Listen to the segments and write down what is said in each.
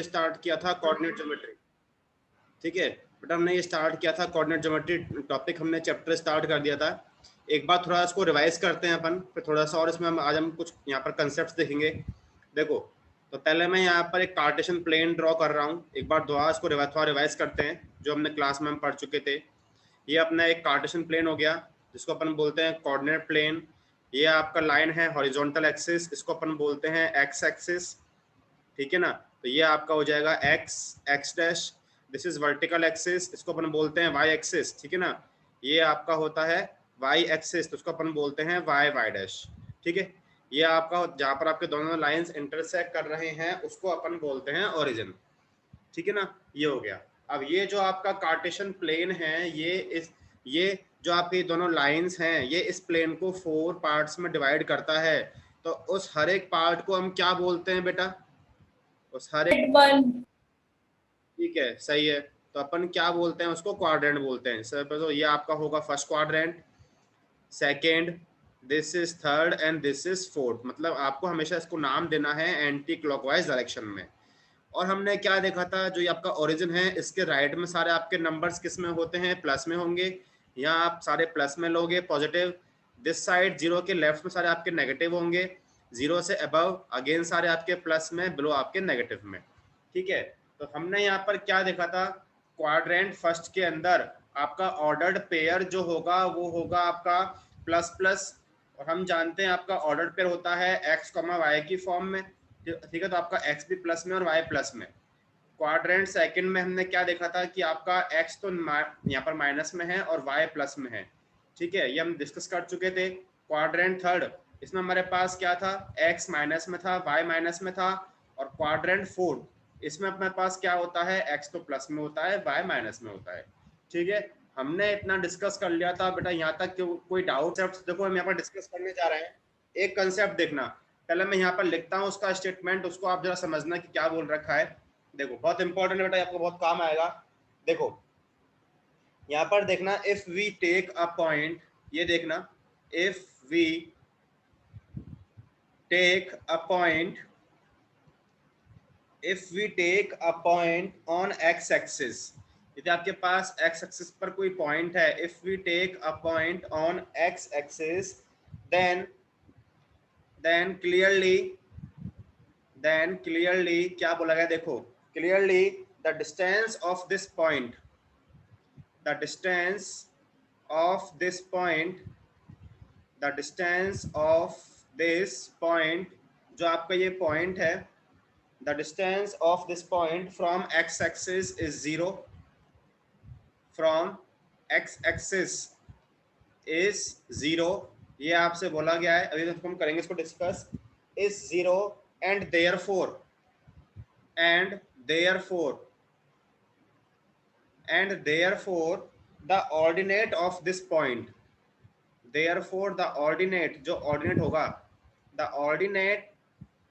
Start किया था coordinate geometry, ठीक है बेटा, हमने ये स्टार्ट किया था कोऑर्डिनेट ज्योमेट्री टॉपिक, हमने चैप्टर स्टार्ट कर दिया था। एक बार थोड़ा इसको रिवाइज करते हैं अपन, फिर थोड़ा सा और इसमें आज हम कुछ यहाँ पर कंसेप्ट देखेंगे। देखो, तो पहले मैं यहाँ पर एक कार्टेशियन प्लेन ड्रॉ कर रहा हूँ, एक बार दोबारा इसको थोड़ा रिवाइज करते हैं जो हमने क्लास में हम पढ़ चुके थे। ये अपना एक कार्टेशियन प्लेन हो गया जिसको अपन बोलते हैं कोऑर्डिनेट प्लेन। ये आपका लाइन है हॉरिजॉन्टल एक्सिस, इसको अपन बोलते हैं एक्स एक्सिस, ठीक है ना। तो ये आपका हो जाएगा x x dash, this is vertical axis, इसको अपन बोलते हैं वाई एक्सिस, ठीक है ना। ये आपका होता है वाई एक्सिस, तो उसको अपन बोलते हैं वाई वाई डैश, ठीक है। ये आपका जहाँ पर आपके दोनों लाइंस इंटरसेक्ट कर रहे हैं उसको अपन बोलते हैं ओरिजिन, ठीक है ना। ये हो गया। अब ये जो आपका कार्टेशियन प्लेन है, ये जो आपके दोनों लाइंस हैं, ये इस प्लेन को 4 पार्ट्स में डिवाइड करता है। तो उस हर एक पार्ट को हम क्या बोलते हैं बेटा? उस हर एक, ठीक है, सही है। तो अपन क्या बोलते हैं उसको? क्वाड्रेंट बोलते हैं सर। तो ये आपका होगा first quadrant, second, this is third and this is fourth. मतलब आपको हमेशा इसको नाम देना है एंटी क्लॉकवाइज डायरेक्शन में। और हमने क्या देखा था, जो ये आपका ओरिजिन है इसके राइट में सारे आपके नंबर्स किस में होते हैं? प्लस में होंगे। यहाँ आप सारे प्लस में लोगे पॉजिटिव, दिस साइड जीरो के लेफ्ट में सारे आपके नेगेटिव होंगे, जीरो से अबव अगेन सारे आपके प्लस में, बिलो आपके नेगेटिव में, ठीक है। तो हमने यहाँ पर क्या देखा था, क्वाड्रेंट फर्स्ट के अंदर आपका ऑर्डर्ड पेयर जो होगा वो होगा आपका प्लस प्लस, और हम जानते हैं आपका ऑर्डर्ड पेयर होता है एक्स कॉमा वाई की फॉर्म में, ठीक है। तो आपका एक्स भी प्लस में और वाई प्लस में। क्वाड्रेंट सेकंड में हमने क्या देखा था कि आपका एक्स तो यहाँ पर माइनस में है और वाई प्लस में है, ठीक है, ये हम डिस्कस कर चुके थे। क्वाड्रेंट थर्ड, इसमें हमारे पास क्या था, एक्स माइनस में था, वाई माइनस में था। और क्वाड्रेंट फोर्थ, इसमें अपने पास क्या होता है, एक्स तो प्लस में होता है, वाई माइनस में होता है, ठीक है। हमने इतना डिस्कस कर लिया था बेटा, यहाँ तक कोई डाउट? देखो हम यहाँ पर डिस्कस करने जा रहे हैं, एक कंसेप्ट देखना। पहले मैं यहाँ पर लिखता हूँ उसका स्टेटमेंट, उसको आप जरा समझना कि क्या बोल रखा है। देखो बहुत इंपॉर्टेंट है बेटा, आपको बहुत काम आएगा। देखो यहाँ पर देखना, if we take a point, ये देखना, if we take a point, if we take a point on x axis, यदि आपके पास एक्स एक्सिस पर कोई पॉइंट है, if we take a point on x axis, then clearly, क्या बोला गया? देखो clearly the distance of this point, the distance of this point, the distance of this point, जो आपका ये पॉइंट है, the distance of this point from x axis is 0, from x axis is 0, ये आपसे बोला गया है। अभी तो हम करेंगे इसको discuss, is 0 and therefore, and therefore the ordinate of this point, therefore the ordinate, जो ordinate होगा, the ordinate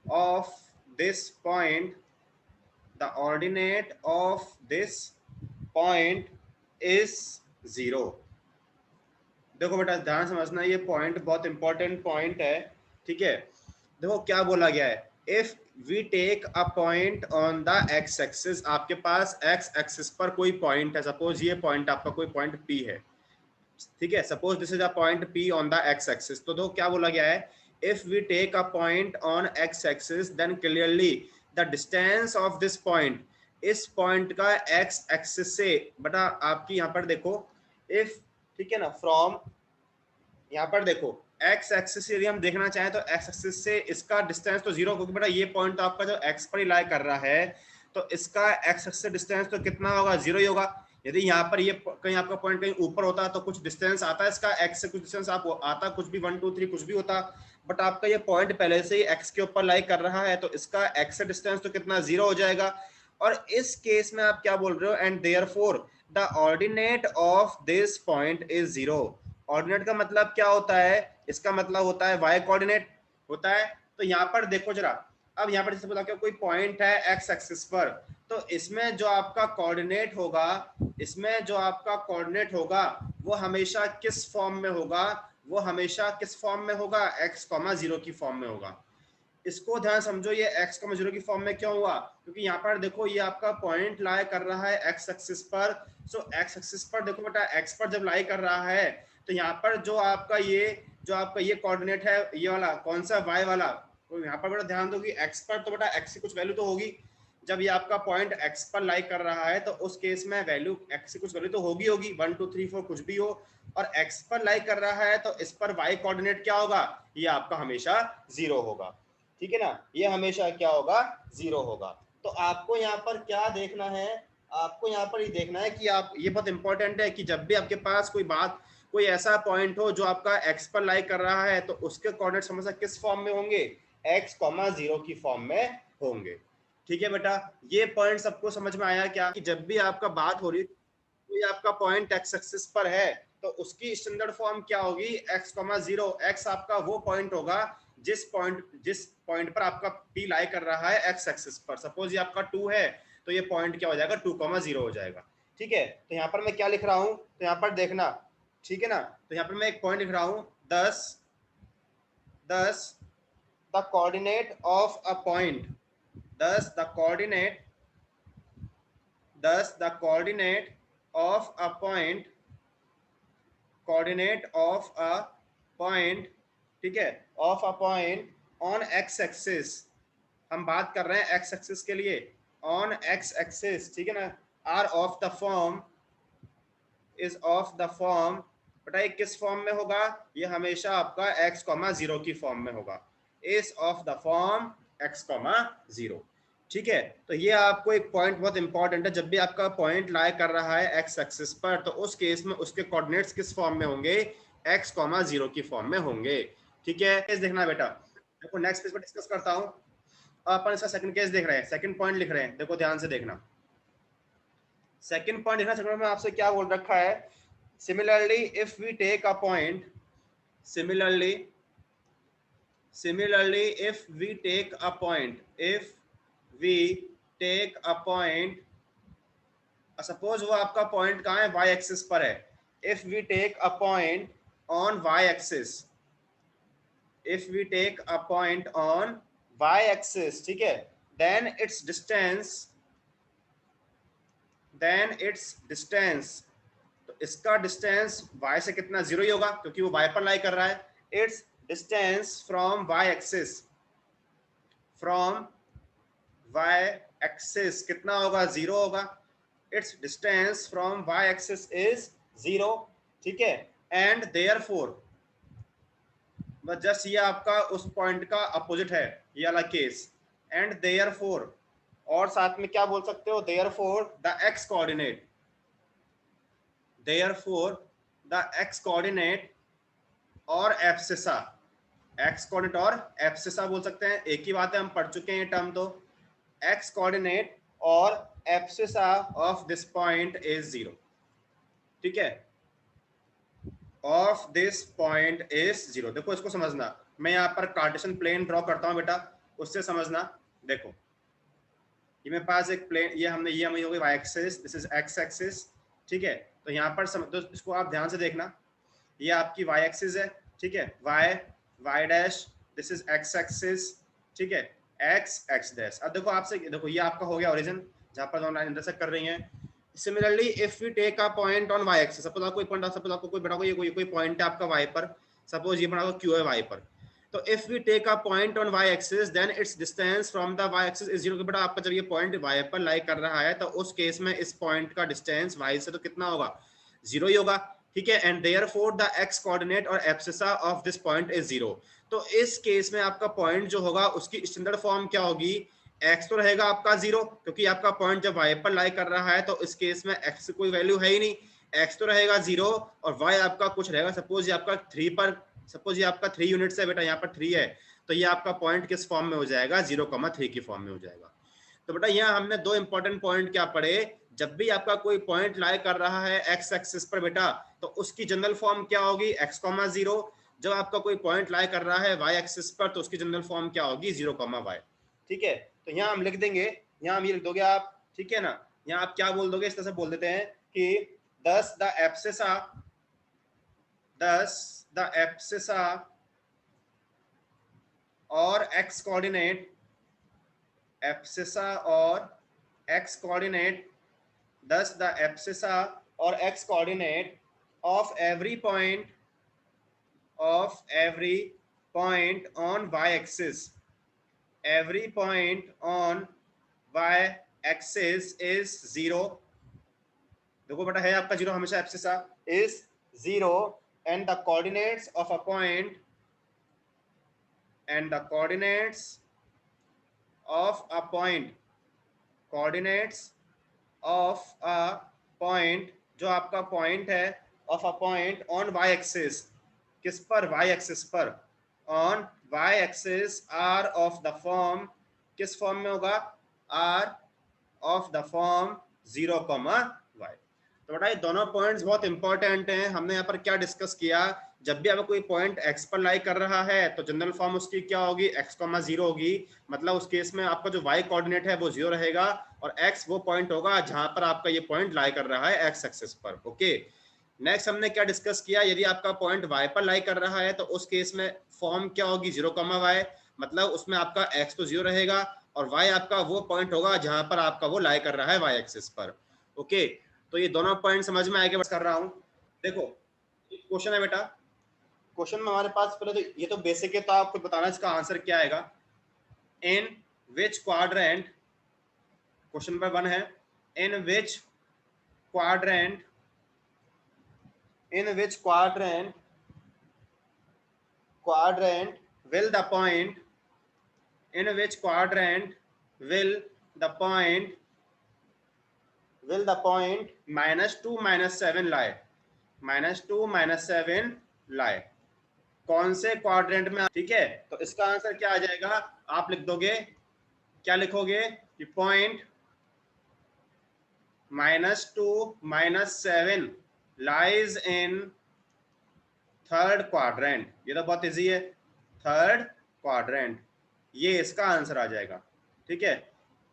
of this point, the ordinate of this point is 0। देखो बेटा ध्यान समझना, ये पॉइंट बहुत इंपॉर्टेंट पॉइंट है, ठीक है। देखो क्या बोला गया है, if we take a point on the x axis, आपके पास एक्स एक्सिस पर कोई पॉइंट है, सपोज ये पॉइंट आपका कोई पॉइंट पी है, ठीक है, suppose this is a point P on the x axis. तो क्या बोला गया है, if we take a point on x axis then clearly the distance of this point, इस पॉइंट का एक्स एक्सिस से, बेटा आपकी यहाँ पर देखो इफ, ठीक है ना, फ्रॉम, यहाँ पर देखो एक्स एक्सिस यदि हम देखना चाहें तो एक्स एक्सिस से इसका डिस्टेंस तो 0, क्योंकि बेटा ये पॉइंट तो आपका जो एक्स पर ही लाई कर रहा है, तो इसका एक्स एक्सिस से डिस्टेंस तो कितना होगा, 0 ही होगा। यदि यहाँ पर ये कहीं आपका पॉइंट कहीं ऊपर होता तो कुछ डिस्टेंस आता है इसका एक्स से, कुछ डिस्टेंस आप आता कुछ भी 1 2 3 कुछ भी होता, बट आपका ये पॉइंट पहले से ही एक्स के ऊपर लाई कर रहा है, तो इसका एक्स से डिस्टेंस तो कितना, 0 हो जाएगा। और इस केस में आप क्या बोल रहे हो, and therefore the ordinate of this point is 0। Ordinate का मतलब क्या होता है, इसका मतलब होता है वाई कोऑर्डिनेट होता है। तो यहाँ पर देखो जरा, अब यहाँ पर जैसे बोला कि कोई पॉइंट है एक्स एक्सिस पर, तो इसमें जो आपका कोऑर्डिनेट होगा, इसमें जो आपका कोऑर्डिनेट होगा वो हमेशा किस फॉर्म में होगा, वो हमेशा किस फॉर्म में होगा, एक्स कॉमा 0 की फॉर्म में होगा। इसको ध्यान समझो, ये x, 0 की फॉर्म में क्यों हुआ, क्योंकि यहाँ पर देखो ये आपका पॉइंट लाई कर रहा है x एक्सिस पर। सो x एक्सिस पर देखो बेटा, x पर जब लाई कर रहा है तो यहाँ पर जो आपका ये कोऑर्डिनेट है, ये वाला कौन सा, y वाला, तो यहाँ पर बेटा ध्यान दो कि x पर तो बेटा x की कुछ वैल्यू तो होगी। जब ये आपका पॉइंट x पर लाई कर रहा है तो उस केस में वैल्यू x की कुछ वैल्यू तो होगी 1 2 3 4 कुछ भी हो, और x पर लाई कर रहा है तो इस पर y कोऑर्डिनेट क्या होगा, ये आपका हमेशा 0 होगा। ठीक है ना, ये हमेशा क्या होगा, 0 होगा। तो आपको यहाँ पर क्या देखना है, आपको यहाँ पर ये देखना है कि आप, ये बहुत इंपॉर्टेंट है कि जब भी आपके पास कोई ऐसा पॉइंट हो जो आपका x पर लाई कर रहा है तो उसके कोऑर्डिनेट्स हमेशा किस फॉर्म में होंगे, x, 0 की फॉर्म में होंगे। ठीक है बेटा, ये पॉइंट सबको समझ में आया क्या, कि जब भी आपका बात हो रही कोई आपका पॉइंट x एक्सिस पर है तो उसकी स्टैंडर्ड फॉर्म क्या होगी, x, 0। x आपका वो पॉइंट होगा जिस पॉइंट पर आपका p लाई कर रहा है x एक्सिस पर। सपोज ये आपका 2 है तो ये पॉइंट क्या हो जाएगा, 2, 0 हो जाएगा। ठीक है, तो यहाँ पर मैं क्या लिख रहा हूँ, तो यहाँ पर देखना, ठीक है ना, तो यहाँ पर मैं एक पॉइंट लिख रहा हूँ, 10 the coordinate of a point, 10 the coordinate of a point, coordinate of a point, ठीक है, of a point on x axis, हम बात कर रहे हैं एक्स एक्सिस के लिए, ऑन एक्स एक्सिस, ठीक है ना, are of the form, is of the form, बताइए किस फॉर्म में होगा, ये हमेशा आपका x, 0 की फॉर्म में होगा, is of the form x, 0। ठीक है, तो ये आपको एक पॉइंट बहुत इंपॉर्टेंट है, जब भी आपका पॉइंट लाई कर रहा है एक्स एक्सिस पर तो उस केस में उसके कोऑर्डिनेट्स किस फॉर्म में होंगे, x, 0 की फॉर्म में होंगे। ठीक है, केस देखना बेटा, देखो नेक्स्ट पेज पर डिस्कस करता हूँ। अपन इसका सेकंड केस देख रहे हैं, सेकंड पॉइंट लिख रहे हैं, देखो ध्यान से देखना, सेकंड पॉइंट देखना, सेकंड में आपसे क्या बोल रखा है, similarly if we take a point, similarly if we take a point, suppose वो आपका पॉइंट कहाँ है, y एक्सिस पर है, if we take a point on y axis, if we take a point on y axis, ठीक है, then its distance, तो इसका डिस्टेंस y से कितना, 0 ही होगा क्योंकि वो y पर लाई कर रहा है। It's distance from y axis कितना होगा, 0 होगा। It's distance from y axis is 0, ठीक है, एंड देयरफॉर, बस जस्ट ये आपका उस पॉइंट का अपोजिट है, ये वाला केस, एंड देयरफॉर, और साथ में क्या बोल सकते हो, therefore the x coordinate, therefore the x coordinate और एब्सिसा, x कोऑर्डिनेट और एब्सिसा बोल सकते हैं, एक ही बात है, हम पढ़ चुके हैं ये टर्म। तो x कोऑर्डिनेट और abscissa of this point is 0, ठीक है, ऑफ दिस पॉइंट इज 0। देखो इसको समझना, मैं यहाँ पर कार्टेशियन प्लेन ड्रॉ करता हूँ बेटा, उससे समझना। देखो ये मेरे पास एक प्लेन, ये हमें हो गई y axis, this is x axis, ठीक है, तो यहाँ पर तो इसको आप ध्यान से देखना, ये आपकी y एक्सिस है, ठीक है, y dash, this is x axis, ठीक है, x डैश। अब देखो आपसे, देखो ये आपका हो गया ओरिजिन जहाँ पर दोनों लाइन इंटरसेक्ट कर रही हैं। Similarly if we take a point on y axis, suppose आपको पॉइंट, सपोज आपको कोई बड़ा कोई पॉइंट है आपका y पर, सपोज ये बड़ा q है y पर, तो if we take a point on y axis then its distance from the y axis is 0, कि बेटा आपका जब ये पॉइंट y पर लाई कर रहा है तो उस केस में इस पॉइंट का डिस्टेंस y से तो कितना होगा, 0 ही होगा, ठीक है, and therefore the x coordinate और abscissa of this point is 0। तो इस केस में आपका पॉइंट जो होगा उसकी स्टैंडर्ड फॉर्म क्या होगी, x तो रहेगा आपका 0 क्योंकि आपका पॉइंट जब y पर लाई कर रहा है तो इस केस में x की कोई वैल्यू है ही नहीं, x तो रहेगा 0 और y आपका कुछ रहेगा, सपोज ये आपका 3 पर, सपोज ये आपका 3 यूनिट्स है बेटा, यहाँ पर 3 है, तो ये आपका पॉइंट किस फॉर्म में हो जाएगा, 0,3 की फॉर्म में हो जाएगा। तो बेटा यहाँ हमने दो इंपॉर्टेंट पॉइंट क्या पढ़े, जब भी आपका कोई पॉइंट लाई कर रहा है x एक्सिस पर बेटा तो उसकी जनरल फॉर्म क्या होगी, x, 0। जब आपका कोई पॉइंट लाई कर रहा है y एक्सिस पर तो उसकी जनरल फॉर्म क्या होगी, 0, y, ठीक है। तो यहाँ हम लिख देंगे, यहाँ हम ये लिख दोगे आप, ठीक है ना, यहाँ आप क्या बोल दोगे, इस तरह से बोल देते हैं कि 10 द एब्सिसा और x कोऑर्डिनेट, abscissa और x coordinate, thus the abscissa or x coordinate of every point on y axis, every point on y axis is 0. देखो बेटा है आपका 0 हमेशा, abscissa is 0 and the coordinates of a point and the coordinates of a point, coordinates of a point, जो आपका point है of a point on y axis, किस पर, y axis पर, on y axis are of the form, किस form में होगा, are of the form 0, y. तो बेटा ये दोनों पॉइंट्स बहुत इंपॉर्टेंट हैं। हमने यहाँ पर क्या डिस्कस किया, जब भी आपको कोई पॉइंट x पर लाई कर रहा है तो जनरल फॉर्म उसकी क्या होगी, x, 0 होगी। मतलब उस केस में आपका जो y कोऑर्डिनेट है वो 0 रहेगा और x वो पॉइंट होगा जहां पर आपका ये पॉइंट लाई कर रहा है x एक्सिस पर। ओके, नेक्स्ट हमने क्या डिस्कस किया, यदि आपका पॉइंट y पर लाई कर रहा है तो उस केस में फॉर्म क्या होगी, 0, y, मतलब उसमें आपका x तो 0 रहेगा और y आपका वो पॉइंट होगा जहां पर आपका वो लाई कर रहा है y एक्सिस पर। ओके, तो ये दोनों पॉइंट समझ में आएगा, बस कर रहा हूं। देखो क्वेश्चन है बेटा, क्वेश्चन में हमारे पास पहले तो ये तो बेसिक है, तो आपको बताना इसका आंसर क्या आएगा। In which quadrant, question number 1 है, in which quadrant, in which quadrant will the point, in which quadrant will the point -2 -7 lie, -2 -7 lie, कौन से क्वाड्रेंट में, ठीक है। तो इसका आंसर क्या आ जाएगा, आप लिख दोगे, क्या लिखोगे कि point -2 -7 lies in third quadrant. ये तो बहुत इजी है, थर्ड क्वाड्रेंट, ये इसका आंसर आ जाएगा। ठीक है,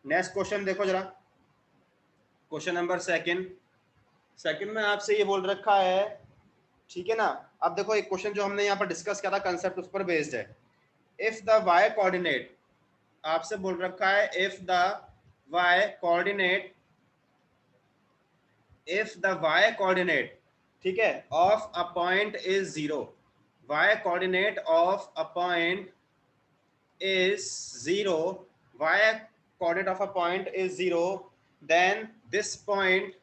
नेक्स्ट क्वेश्चन देखो जरा, क्वेश्चन नंबर सेकंड में आपसे ये बोल रखा है, ठीक है ना। अब देखो एक क्वेश्चन जो हमने यहाँ पर डिस्कस किया था कंसेप्ट, उस पर बेस्ड है। इफ द y कोऑर्डिनेट, आपसे बोल रखा है if the y coordinate, if the y coordinate, ठीक है, of a point is 0, y coordinate of a point is 0, y coordinate of a point is 0, then this point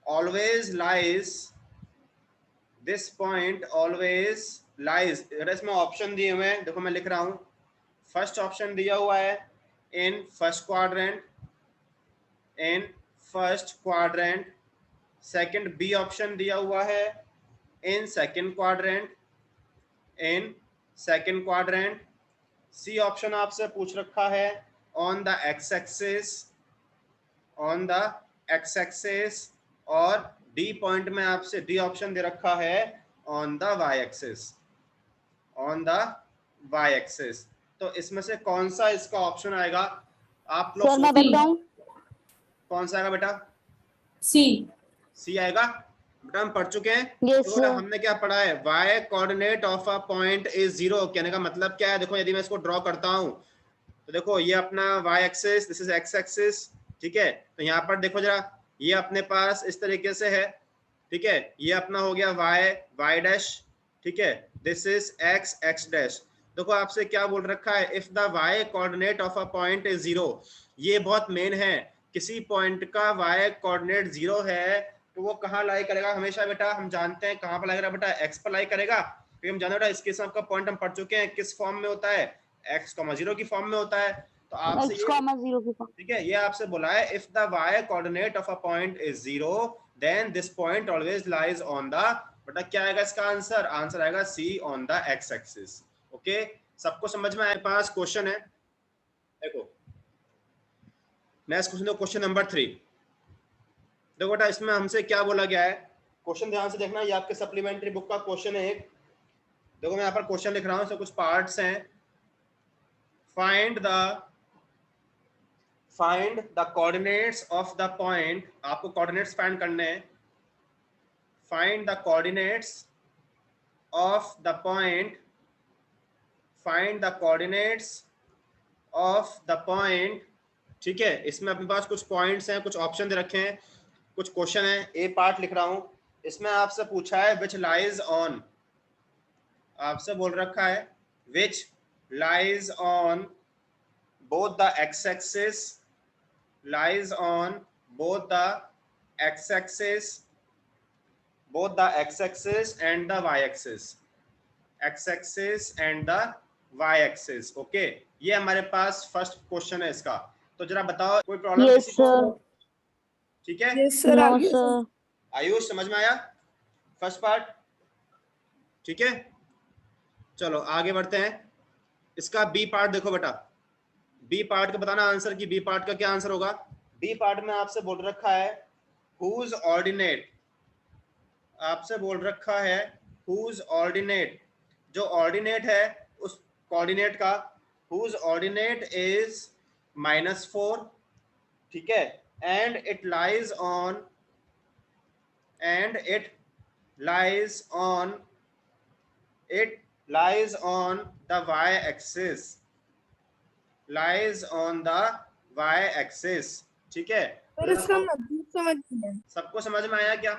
always lies, this point always lies, इसमें option दिए हुए हैं, देखो मैं लिख रहा हूं। फर्स्ट ऑप्शन दिया हुआ है in first quadrant, in first quadrant. Second B option दिया हुआ है in second quadrant, in second quadrant. C option आपसे पूछ रखा है on the x axis, on the x axis. और डी पॉइंट में आपसे डी ऑप्शन दे रखा है on the y axis, on the y axis. तो इसमें से कौन सा इसका ऑप्शन आएगा, आप लोग सर मैं बताऊं, कौन सा आएगा बेटा, सी आएगा। बेटा हम पढ़ चुके हैं, yes, तो हमने क्या पढ़ा है, y coordinate of a point is 0, कहने का मतलब क्या है। देखो यदि मैं इसको ड्रॉ करता हूं तो देखो ये अपना y axis, this is x axis, ठीक है। तो यहाँ पर देखो जरा, ये अपने पास इस तरीके से है, ठीक है। ये अपना हो गया y डैश, ठीक है, दिस इज x डैश। देखो आपसे क्या बोल रखा है, if the y coordinate of a point is 0, ये बहुत मेन है। किसी पॉइंट का y कोऑर्डिनेट 0 है तो वो कहाँ लाई करेगा हमेशा बेटा, हम जानते हैं कहाँ पर लाई करेगा बेटा, x पर लाई करेगा, क्योंकि हम जानते हैं इस केस में आपका पॉइंट हम पढ़ चुके हैं किस फॉर्म में होता है, x, 0 की फॉर्म में होता है। तो आपसे x, ये 0 की फॉर्म, ठीक है, ये आपसे बोला है if the y coordinate of a point is 0 then this point always lies on the, बेटा क्या आएगा इसका आंसर, आंसर आएगा C, on the x axis. Okay, सबको समझ में आए, पास क्वेश्चन है। देखो नेक्स्ट क्वेश्चन, क्वेश्चन नंबर 3। देखो बेटा इसमें हमसे क्या बोला गया है, क्वेश्चन ध्यान से देखना, ये आपके सप्लीमेंट्री बुक का क्वेश्चन है एक। देखो मैं यहाँ पर क्वेश्चन लिख रहा हूँ, इसमें कुछ पार्ट्स हैं। Find the coordinates of the point, आपको कोऑर्डिनेट्स फाइंड करने हैं, find the coordinates of the point, find the coordinates of the point। ठीक है, इसमें अपने पास कुछ पॉइंट्स हैं, कुछ ऑप्शन दे रखे हैं, कुछ क्वेश्चन है। ए पार्ट लिख रहा हूं, इसमें आपसे पूछा है विच लाइज ऑन, आपसे बोल रखा है which lies on both the x-axis, lies on both the x-axis, both the x-axis and the y-axis, x-axis and the y-axis। Okay, ये हमारे पास फर्स्ट क्वेश्चन है इसका। तो जरा बताओ कोई प्रॉब्लम किसी को? ठीक है, yes sir. No sir. Ayush समझ में आया फर्स्ट पार्ट? ठीक है, चलो आगे बढ़ते हैं। इसका बी पार्ट देखो बेटा, बी पार्ट का बताना आंसर कि बी पार्ट का क्या आंसर होगा। बी पार्ट में आपसे बोल रखा है whose ordinate, आपसे बोल रखा है whose ordinate, जो ऑर्डिनेट है उस कोऑर्डिनेट का, whose ordinate is -4, ठीक है, and it lies on, and it lies on, it lies on the y-axis, lies on the y-axis। ठीक है, सबको समझ में आया क्या?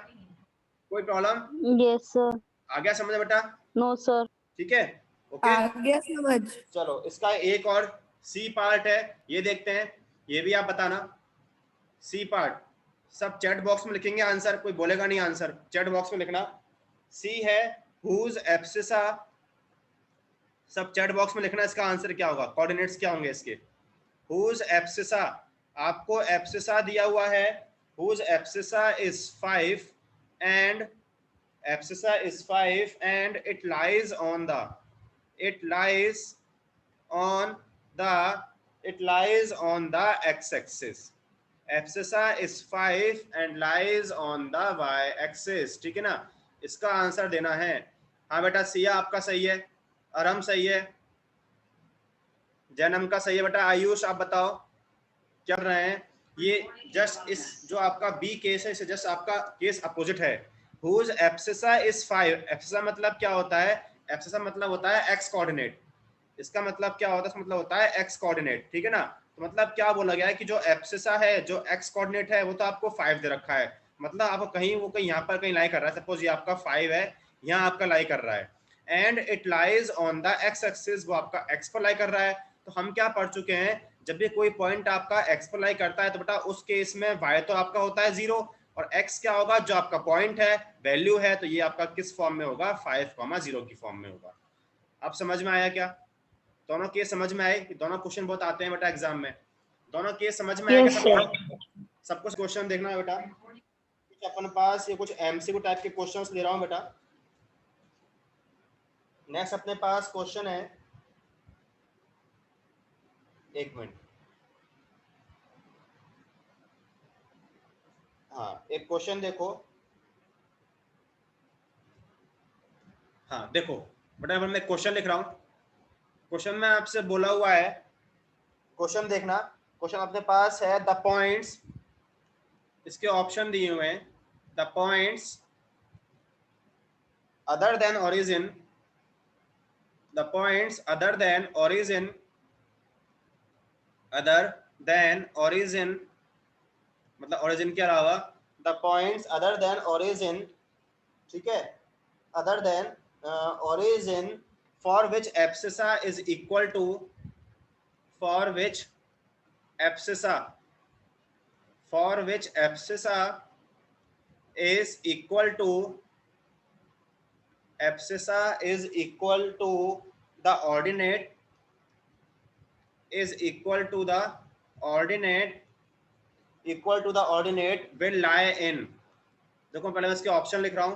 कोई प्रॉब्लम? Yes sir. आ गया समझ बेटा? No sir. ठीक है, ओके, आ गया समझ। चलो इसका एक और सी पार्ट है, ये देखते हैं, ये भी आप बताना। सी पार्ट सब चैट बॉक्स में लिखेंगे आंसर, कोई बोलेगा नहीं आंसर, चैट बॉक्स में लिखना। सी है whose एब्सिसा, सब चैट बॉक्स में लिखना इसका आंसर क्या होगा, कोऑर्डिनेट्स क्या होंगे इसके। whose एब्सिसा, आपको एब्सिसा दिया हुआ है, whose abscissa is 5 and abscissa is 5 and it lies on the, it lies on the, it lies on the x-axis, abscissa is 5 and lies on the y-axis। ठीक है ना, इसका आंसर देना है। हाँ बेटा, सिया आपका सही है, अरम सही है, जैनम का सही है बेटा। आयुष आप बताओ क्या कर रहे हैं? ये जस्ट इस जो आपका बी केस है, इसे जस्ट आपका केस अपोजिट है। whose abscissa is 5, abscissa मतलब क्या होता है? abscissa मतलब होता है x कोऑर्डिनेट। इसका मतलब क्या होता है? इसका मतलब होता है x कोऑर्डिनेट। ठीक है ना, तो मतलब क्या बोला गया है कि जो abscissa है, जो x कोऑर्डिनेट है, वो तो आपको 5 दे रखा है, मतलब आपको कहीं वो कहीं यहाँ पर कहीं लाई कर रहा है। सपोज ये आपका 5 है, यहाँ आपका लाई कर रहा है, and it lies on the x axis, वो आपका x पर लाई कर रहा है। तो हम क्या पढ़ चुके हैं, जब भी कोई पॉइंट आपका x पर लाई करता है तो बेटा उस केस में y तो आपका होता है 0 और x क्या होगा, जो आपका पॉइंट है, वैल्यू है, तो ये आपका किस फॉर्म में होगा, 5,0 की फॉर्म में होगा। अब समझ में आया क्या? दोनों केस समझ में आए? दोनों क्वेश्चन बहुत आते हैं बेटा एग्जाम में, दोनों केस समझ में आएगा सबको? सबको क्वेश्चन देखना है बेटा। अपन पास ये कुछ एमसीक्यू टाइप के क्वेश्चंस ले रहा हूं बेटा। नेक्स्ट अपने पास क्वेश्चन है, एक मिनट, हाँ एक क्वेश्चन देखो, हाँ देखो बेटा मैं क्वेश्चन लिख रहा हूँ, क्वेश्चन में आपसे बोला हुआ है, क्वेश्चन देखना, क्वेश्चन अपने पास है द पॉइंट्स, इसके ऑप्शन दिए हुए हैं, the points other than origin, the points other than origin, other than origin मतलब ओरिजिन के अलावा, the points other than origin, ठीक है, other than origin for which abscissa is equal to, for which abscissa, for which abscissa is equal to, abscissa is equal to the ordinate, is equal to the ordinate, equal to the ordinate will lie in। देखो पहले मैं इसके option लिख रहा हूं,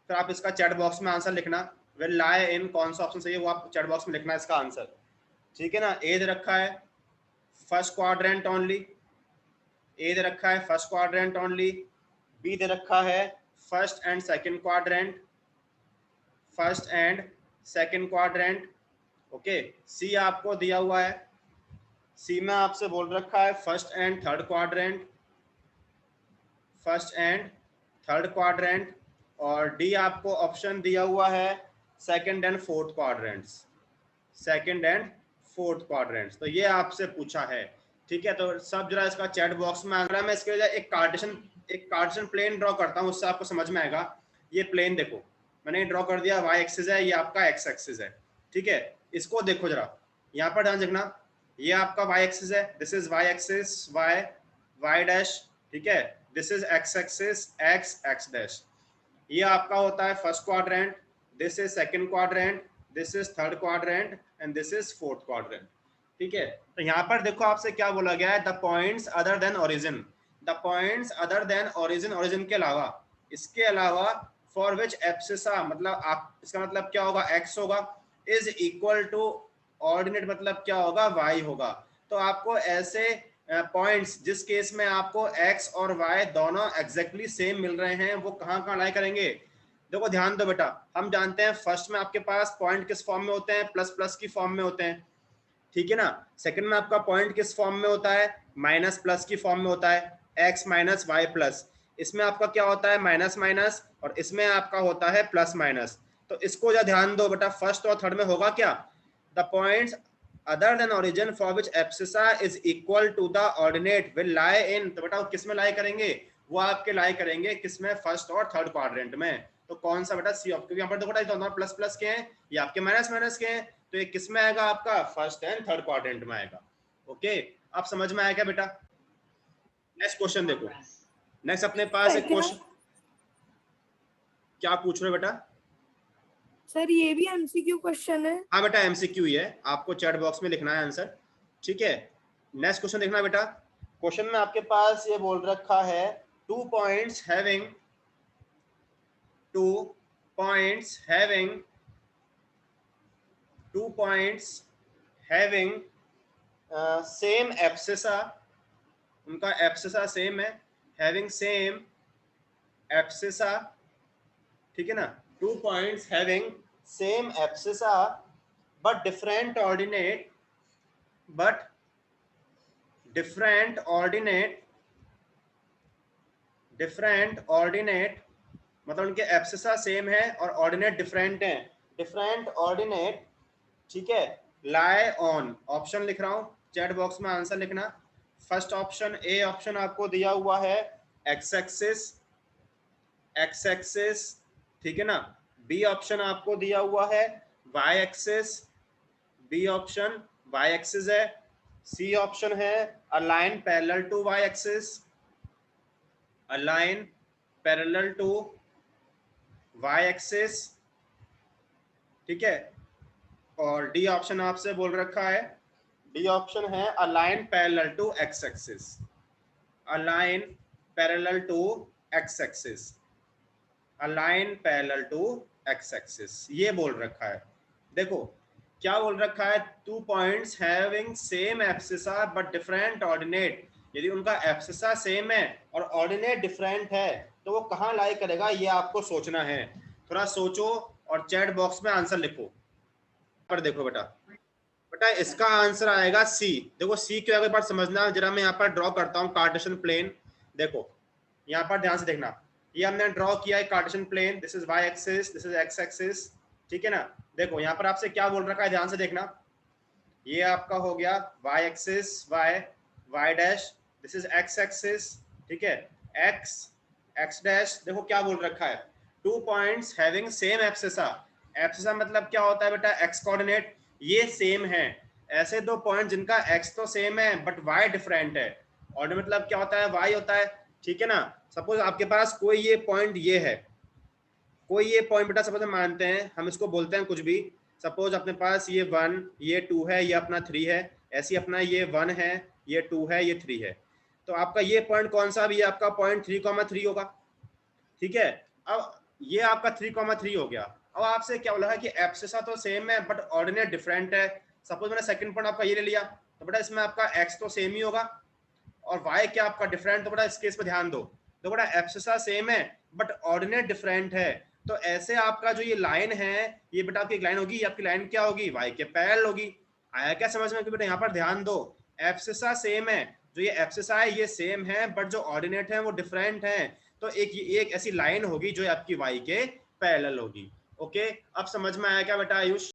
फिर आप इसका चैट बॉक्स में आंसर लिखना। विल लाई इन कौन सा ऑप्शन सही है वो आप चैट बॉक्स में लिखना इसका आंसर। ठीक है ना, ए दे रखा है फर्स्ट क्वाड्रेंट ओनली, ए दे रखा है फर्स्ट क्वाड्रेंट ओनली, बी दे रखा है first and second quadrant, first and second quadrant, okay. C आपको दिया हुआ है, सी में आपसे बोल रखा है first and third quadrant, first and third quadrant, और डी आपको ऑप्शन दिया हुआ है second and fourth quadrants, second and fourth quadrants. तो ये आपसे पूछा है, ठीक है। तो सब जरा इसका चैट बॉक्स में, अगर मैं इसके लिए एक कार्टेशियन प्लेन ड्रॉ करता हूँ, उससे आपको समझ में आएगा। ये प्लेन देखो मैंने ड्रॉ कर दिया, वाई एक्सिस है, ये आपका एक्स एक्सिस है, ठीक है। इसको देखो जरा, यहाँ पर ध्यान रखना, ये आपका वाई एक्सिस है, this is y axis, y dash, ठीक है। This is x axis, x dash. ये आपका होता है first quadrant, this is second quadrant, this is third quadrant and this is fourth quadrant, ठीक है। तो यहाँ पर देखो आपसे क्या बोला गया है, the points other than origin, the points other than origin, origin के अलावा, इसके अलावा, फॉर विच एब्सिसा, मतलब आप इसका मतलब क्या होगा, एक्स होगा, इज इक्वल टू ऑर्डिनेट, मतलब क्या होगा, वाई होगा। तो आपको ऐसे पॉइंट्स जिस केस में आपको x और y दोनों एग्जैक्टली सेम मिल रहे हैं, वो कहाँ लाई करेंगे। देखो ध्यान दो बेटा, हम जानते हैं फर्स्ट में आपके पास पॉइंट किस फॉर्म में होते हैं, प्लस प्लस की फॉर्म में होते हैं, ठीक है ना। सेकंड में आपका पॉइंट किस फॉर्म में होता है, माइनस प्लस की फॉर्म में होता है, x माइनस वाई प्लस। इसमें आपका क्या होता है, माइनस माइनस, और इसमें आपका होता है प्लस माइनस। तो इसको जो ध्यान दो बेटा, फर्स्ट और थर्ड में होगा क्या, the points other than origin for which abscissa is equal to the ordinate will lie in, तो बेटा किस में लाई करेंगे, वो आपके लाई करेंगे किस में, फर्स्ट और थर्ड क्वाड्रेंट में। तो कौन सा बेटा, सी ऑप्शन, क्योंकि यहाँ पर देखो दोनों प्लस प्लस के हैं, ये आपके माइनस माइनस के हैं, तो ये किस में आएगा, आपका फर्स्ट एंड थर्ड क्वाड्रेंट में आएगा। ओके, आप समझ में आया क्या बेटा। नेक्स्ट क्वेश्चन देखो, नेक्स्ट अपने पास एक क्वेश्चन, क्या पूछ रहे हो बेटा। सर ये भी एमसीक्यू क्वेश्चन है। हाँ बेटा एमसीक्यू ही है, आपको चैट बॉक्स में लिखना है आंसर, ठीक है। नेक्स्ट क्वेश्चन देखना बेटा, क्वेश्चन में आपके पास ये बोल रखा है, 2 पॉइंट्स हैविंग सेम एब्सिसा, उनका एब्सिसा सेम है, हैविंग सेम एब्सिसा, ठीक है ना। 2 points having same abscissa but different ordinate, मतलब उनके एब्सिसा सेम है और ऑर्डिनेट डिफरेंट हैं, डिफरेंट ऑर्डिनेट, ठीक है। लाई ऑन, ऑप्शन लिख रहा हूं, चैट बॉक्स में आंसर लिखना। फर्स्ट ऑप्शन, ए ऑप्शन आपको दिया हुआ है एक्स एक्सिस, ठीक है ना। बी ऑप्शन आपको दिया हुआ है y axis, B option y axis है। सी ऑप्शन है a line parallel to y axis, a line parallel to y axis, ठीक है। और डी ऑप्शन आपसे बोल रखा है, डी ऑप्शन है a line parallel to x axis, a line parallel to x axis, a line parallel to x axis, ये बोल रखा है। देखो क्या बोल रखा है, 2 points having same abscissa but different ordinate, यदि उनका एब्सिसा सेम है और ऑर्डिनेट डिफरेंट है तो वो कहाँ लाई करेगा, ये आपको सोचना है। थोड़ा सोचो और चैट बॉक्स में आंसर लिखो। पर देखो बेटा, इसका आंसर आएगा सी। देखो सी क्यों आगे बात समझना, जरा मैं यहाँ पर ड्रॉ करता हूँ कार्टेशियन प्लेन। देखो यहाँ पर ध्यान से देखना, ये हमने ड्रॉ किया है Cartesian plane, this is y axis, this is x axis, ठीक है ना। देखो यहाँ पर आपसे क्या बोल रखा है, ध्यान से देखना, ये आपका हो गया y axis, y dash, this is x axis, ठीक है, एक्स डैश। देखो क्या बोल रखा है, 2 points having same abscissa, abscissa मतलब क्या होता है बेटा, एक्स कोऑर्डिनेट, ये सेम है। ऐसे 2 पॉइंट जिनका एक्स तो सेम है बट वाई डिफरेंट है, और मतलब क्या होता है, वाई होता है, ठीक है ना। सपोज आपके पास कोई ये पॉइंट ये है, कोई ये पॉइंट बेटा सपोज हम मानते हैं, हम इसको बोलते हैं कुछ भी, सपोज अपने पास ये 1, ये 2 है, ये अपना 3 है, ऐसी अपना ये 1 है, ये 2 है, ये 3 है। तो आपका ये पॉइंट कौन सा भी, आपका पॉइंट 3,3 होगा, ठीक है। अब ये आपका 3,3 हो गया। अब आपसे क्या बोला है कि एब्सिसा तो सेम है बट ऑर्डिनेट डिफरेंट है। सपोज मैंने सेकंड पॉइंट आपका ये ले लिया, तो बेटा इसमें आपका एक्स तो सेम ही होगा और वाई क्या आपका डिफरेंट, तो बेटा इस केस पे ध्यान दो, तो बेटा एब्सिसा सेम है बट ऑर्डिनेट डिफरेंट है। तो ऐसे आपका जो ये लाइन है, ये बेटा आपकी एक लाइन होगी, आपकी लाइन क्या होगी, वाई के पैरेलल होगी। आया क्या समझ में कि बेटा यहाँ पर ध्यान दो, एब्सिसा सेम है, जो ये एब्सिसा है ये सेम है बट जो ऑर्डिनेट है वो डिफरेंट है। तो एक ऐसी लाइन होगी जो आपकी y के पैरेलल होगी। ओके, अब समझ में आया क्या बेटा आयुष?